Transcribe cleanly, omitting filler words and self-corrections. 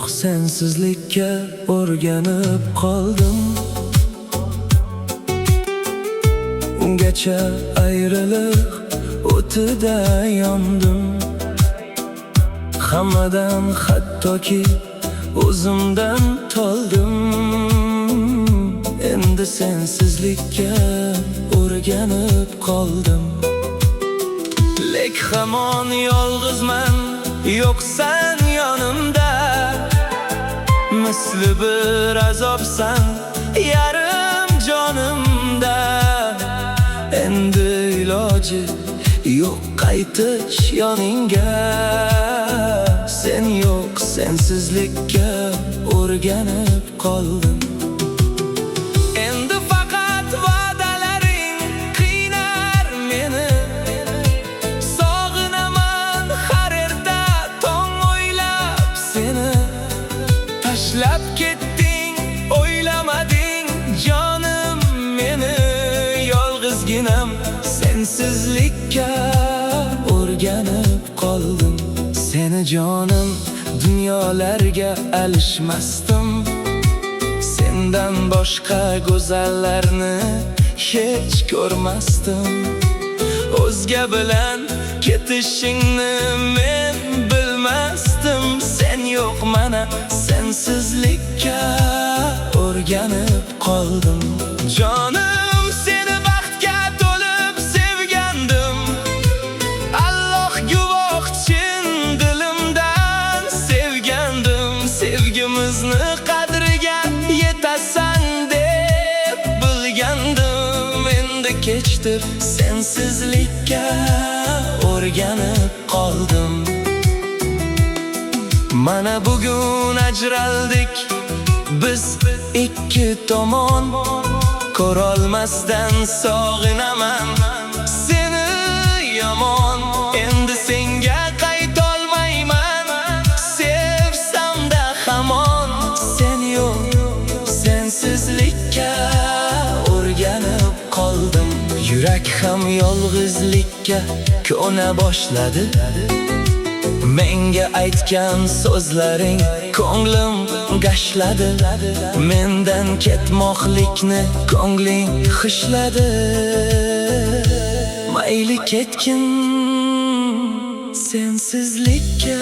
sensizlikka o'rganib qoldim. Ungacha ayriliq o'tida yondim. Hammadan hattoki o'zimdan toldim. Endi sensizlikka o'rganib qoldim. Lek hamon yolg'izman, yo'qsan yonimda. Misli bir azobsan yarim jonimda. Endi iloji yo'q qaytish yoningga. Sen yo'q sensizlikka o'rganib qoldim. Endi faqat va'dalaring qiynar meni. Sog'inaman har erta tong o'ylab seni. Tashlab ketding, o'ylamading jonim meni. Yolg'izginam sensizlikka o'rganib qoldim. Seni jonim dunyolarga alishmasdim. Sendan boshqa go'zallarni hech ko'rmasdim. O'zga bilan ketishingni men bilmasdim. Sen yo'q mana sensizlikka o'rganib qoldim. Jonim seni baxtga to'lib sevgandim. Alloh guvoh chin dilimdan sevgandim. Sevgimizni qadriga yetasan deb bilgandim. Endi kechdir sensizlikka o'rganib qoldim. Mana bugun ajraldik biz ikki tomon. Ko'rolmasdan sog'inaman seni yomon. Endi senga qaytolmayman, sevsam-da hamon. Sen yo'q sensizlikka o'rganib qoldim. Yurak ham yolg'izlikka ko'na boshladi. Menga aytgan so'zlaring ko'nglim gashladi. Mendan ketmoqlikni ko'ngling xishladi. Mayli ketgin sensizlikka